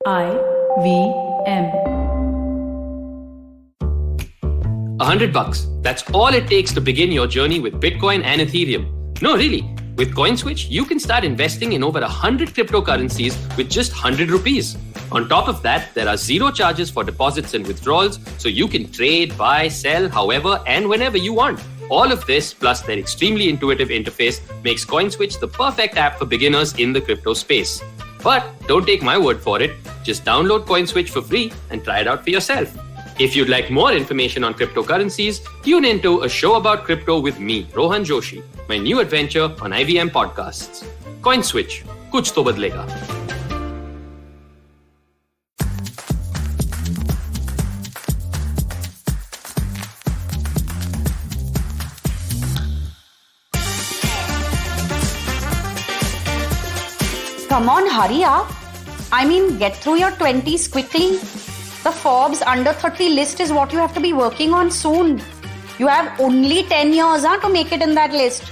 IVM. $100. That's all it takes to begin your journey with Bitcoin and Ethereum. No, really. With CoinSwitch, you can start investing in over 100 cryptocurrencies with just 100 rupees. On top of that, there are zero charges for deposits and withdrawals, so you can trade, buy, sell, however and whenever you want. All of this, plus their extremely intuitive interface, makes CoinSwitch the perfect app for beginners in the crypto space. But don't take my word for it. Just download CoinSwitch for free and try it out for yourself. If you'd like more information on cryptocurrencies, tune into A Show About Crypto with me, Rohan Joshi, my new adventure on IVM Podcasts. CoinSwitch, kuch to badlega. Come on, hurry up. I mean, get through your 20s quickly. The Forbes under 30 list is what you have to be working on soon. You have only 10 years to make it in that list.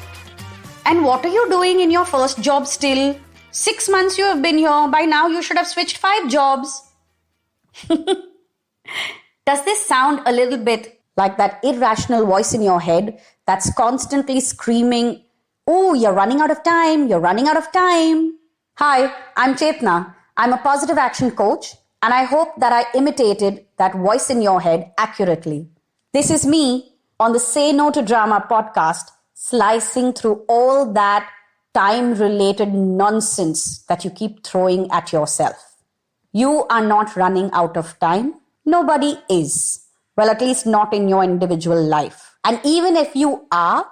And what are you doing in your first job still? 6 months you have been here. By now you should have switched 5 jobs. Does this sound a little bit like that irrational voice in your head that's constantly screaming, "Oh, you're running out of time, you're running out of time"? Hi, I'm Chetna. I'm a positive action coach, and I hope that I imitated that voice in your head accurately. This is me on the Say No to Drama podcast, slicing through all that time-related nonsense that you keep throwing at yourself. You are not running out of time. Nobody is. Well, at least not in your individual life. And even if you are,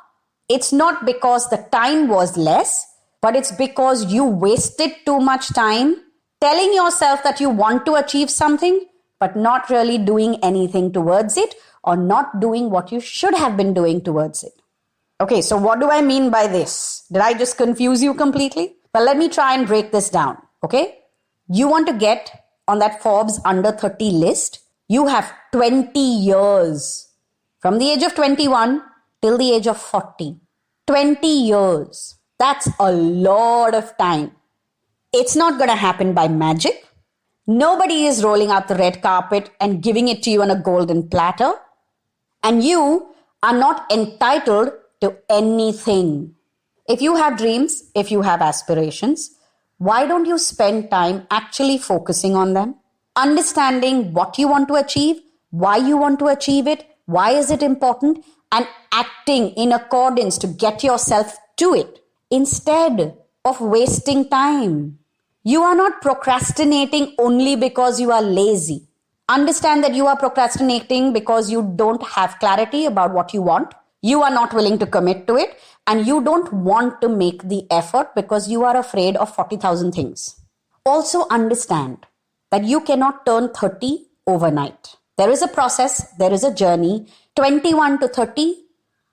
it's not because the time was less, but it's because you wasted too much time telling yourself that you want to achieve something, but not really doing anything towards it, or not doing what you should have been doing towards it. Okay, so what do I mean by this? Did I just confuse you completely? Well, let me try and break this down, okay? You want to get on that Forbes under 30 list. You have 20 years from the age of 21 till the age of 40. 20 years. That's a lot of time. It's not going to happen by magic. Nobody is rolling out the red carpet and giving it to you on a golden platter. And you are not entitled to anything. If you have dreams, if you have aspirations, why don't you spend time actually focusing on them? Understanding what you want to achieve, why you want to achieve it, why is it important, and acting in accordance to get yourself to it. Instead of wasting time. You are not procrastinating only because you are lazy. Understand that you are procrastinating because you don't have clarity about what you want. You are not willing to commit to it, and you don't want to make the effort because you are afraid of 40,000 things. Also understand that you cannot turn 30 overnight. There is a process, there is a journey. 21 to 30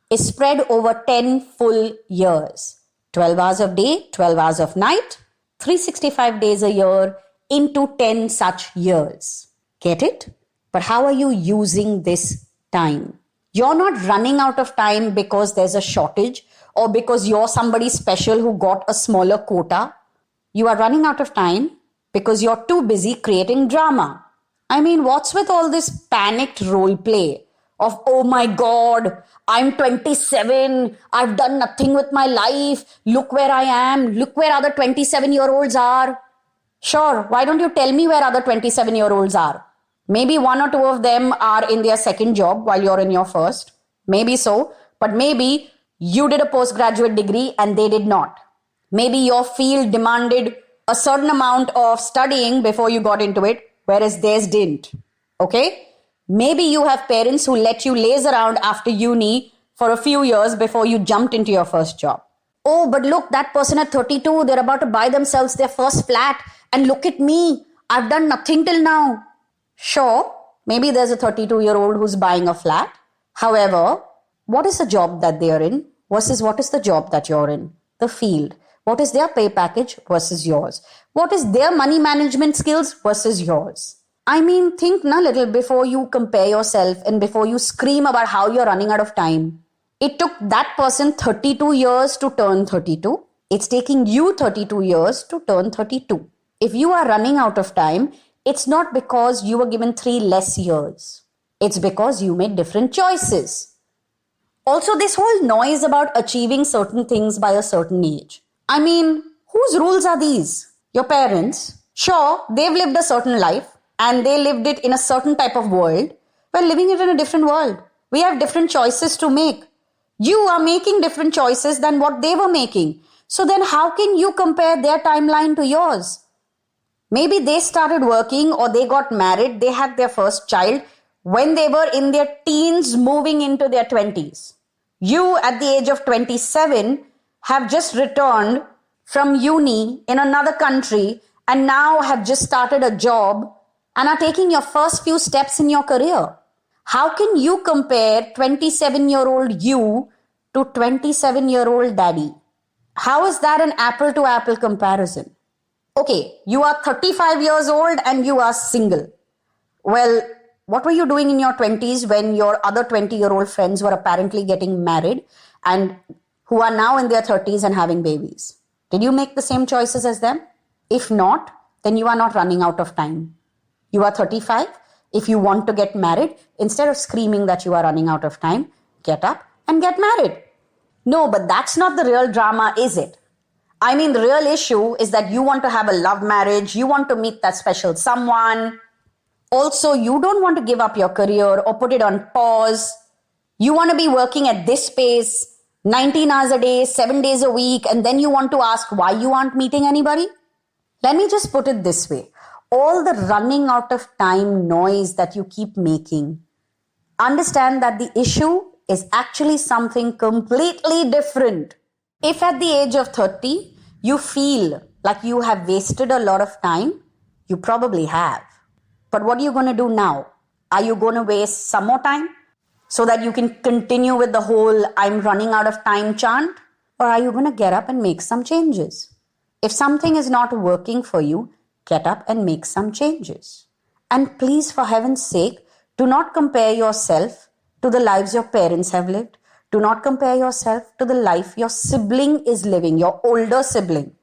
is spread over 10 full years. 12 hours of day, 12 hours of night, 365 days a year into 10 such years. Get it? But how are you using this time? You're not running out of time because there's a shortage or because you're somebody special who got a smaller quota. You are running out of time because you're too busy creating drama. I mean, what's with all this panicked role play of, "Oh my God, I'm 27, I've done nothing with my life, look where I am, look where other 27-year-olds are." Sure, why don't you tell me where other 27-year-olds are? Maybe 1 or 2 of them are in their second job while you're in your first. Maybe so, but maybe you did a postgraduate degree and they did not. Maybe your field demanded a certain amount of studying before you got into it, whereas theirs didn't. Okay? Maybe you have parents who let you laze around after uni for a few years before you jumped into your first job. Oh, but look, that person at 32, they're about to buy themselves their first flat. And look at me, I've done nothing till now. Sure, maybe there's a 32-year-old who's buying a flat. However, what is the job that they are in versus what is the job that you're in? The field. What is their pay package versus yours? What is their money management skills versus yours? I mean, think a little before you compare yourself and before you scream about how you're running out of time. It took that person 32 years to turn 32. It's taking you 32 years to turn 32. If you are running out of time, it's not because you were given 3 less years. It's because you made different choices. Also, this whole noise about achieving certain things by a certain age. I mean, whose rules are these? Your parents. Sure, they've lived a certain life and they lived it in a certain type of world. We're living it in a different world. We have different choices to make. You are making different choices than what they were making. So then how can you compare their timeline to yours? Maybe they started working or they got married, they had their first child when they were in their teens moving into their 20s. You at the age of 27 have just returned from uni in another country and now have just started a job and are taking your first few steps in your career. How can you compare 27-year-old you to 27-year-old daddy? How is that an apple-to-apple comparison? Okay, you are 35 years old and you are single. Well, what were you doing in your 20s when your other 20-year-old friends were apparently getting married and who are now in their 30s and having babies? Did you make the same choices as them? If not, then you are not running out of time. You are 35. If you want to get married, instead of screaming that you are running out of time, get up and get married. No, but that's not the real drama, is it? I mean, the real issue is that you want to have a love marriage, you want to meet that special someone. Also, you don't want to give up your career or put it on pause. You want to be working at this pace, 19 hours a day, 7 days a week, and then you want to ask why you aren't meeting anybody? Let me just put it this way. All the running out of time noise that you keep making, understand that the issue is actually something completely different. If at the age of 30, you feel like you have wasted a lot of time, you probably have. But what are you going to do now? Are you going to waste some more time so that you can continue with the whole I'm running out of time chant? Or are you going to get up and make some changes? If something is not working for you, get up and make some changes. And please, for heaven's sake, do not compare yourself to the lives your parents have lived. Do not compare yourself to the life your sibling is living, your older sibling.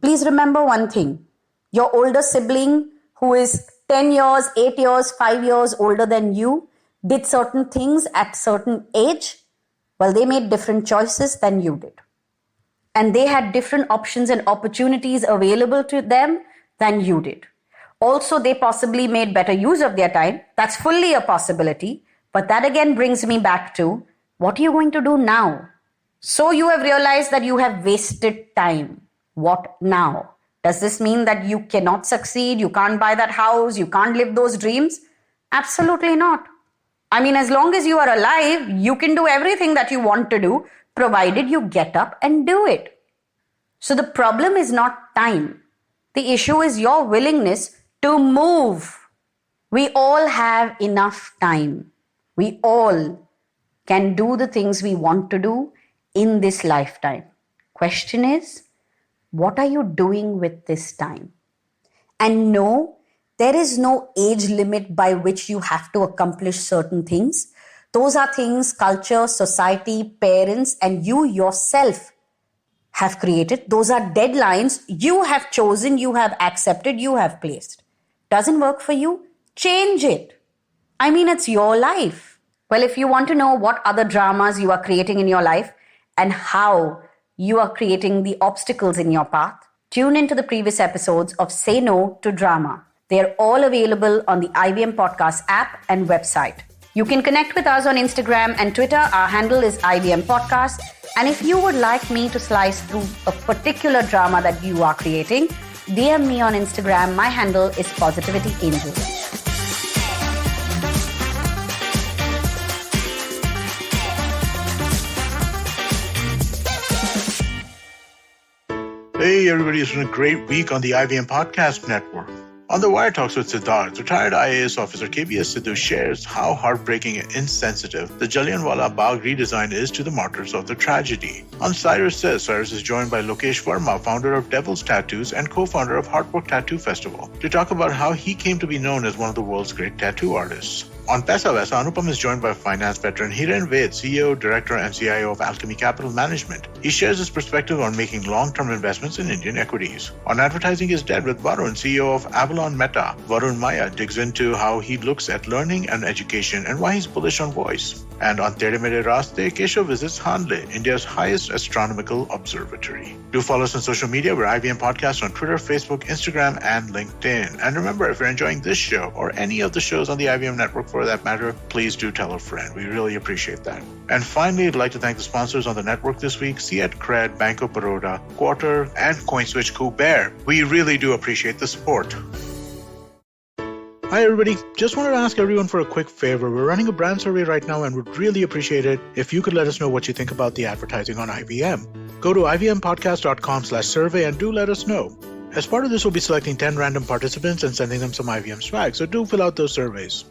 Please remember one thing. Your older sibling who is 10 years, 8 years, 5 years older than you did certain things at certain age. Well, they made different choices than you did. And they had different options and opportunities available to them than you did. Also, they possibly made better use of their time. That's fully a possibility. But that again brings me back to, what are you going to do now? So you have realized that you have wasted time. What now? Does this mean that you cannot succeed? You can't buy that house? You can't live those dreams? Absolutely not. I mean, as long as you are alive, you can do everything that you want to do, provided you get up and do it. So the problem is not time. The issue is your willingness to move. We all have enough time. We all can do the things we want to do in this lifetime. Question is, what are you doing with this time? And no, there is no age limit by which you have to accomplish certain things. Those are things culture, society, parents, and you yourself have created. Those are deadlines you have chosen, you have accepted, you have placed. Doesn't work for you? Change it. I mean, it's your life. Well, if you want to know what other dramas you are creating in your life and how you are creating the obstacles in your path, tune into the previous episodes of Say No to Drama. They're all available on the IVM Podcast app and website. You can connect with us on Instagram and Twitter. Our handle is IVM Podcast. And if you would like me to slice through a particular drama that you are creating, DM me on Instagram. My handle is Positivity Angel. Hey everybody, it's been a great week on the IVM Podcast Network. On The Wire Talks with Siddharth, retired IAS officer KBS Sidhu shares how heartbreaking and insensitive the Jallianwala Bagh redesign is to the martyrs of the tragedy. On Cyrus Says, Cyrus is joined by Lokesh Verma, founder of Devil's Tattoos and co-founder of Heartbrook Tattoo Festival, to talk about how he came to be known as one of the world's great tattoo artists. On Paisa Vaisa, Anupam is joined by finance veteran Hiren Ved, CEO, Director and CIO of Alchemy Capital Management, He shares his perspective on making long-term investments in Indian equities. On Advertising is Dead with Varun, CEO of Avalon Meta, Varun Maya digs into how he looks at learning and education and why he's bullish on voice. And on Tere Mere Raste, Keshav visits Hanle, India's highest astronomical observatory. Do follow us on social media. We're IVM Podcast on Twitter, Facebook, Instagram, and LinkedIn. And remember, if you're enjoying this show or any of the shows on the IVM network for that matter, please do tell a friend. We really appreciate that. And finally, I'd like to thank the sponsors on the network this week, Ciet Cred, Banco Baroda, Quarter, and CoinSwitch Kuber. We really do appreciate the support. Hi everybody, just wanted to ask everyone for a quick favor. We're running a brand survey right now and would really appreciate it if you could let us know what you think about the advertising on IVM. Go to ivmpodcast.com/survey and do let us know. As part of this, we'll be selecting 10 random participants and sending them some IVM swag, so do fill out those surveys.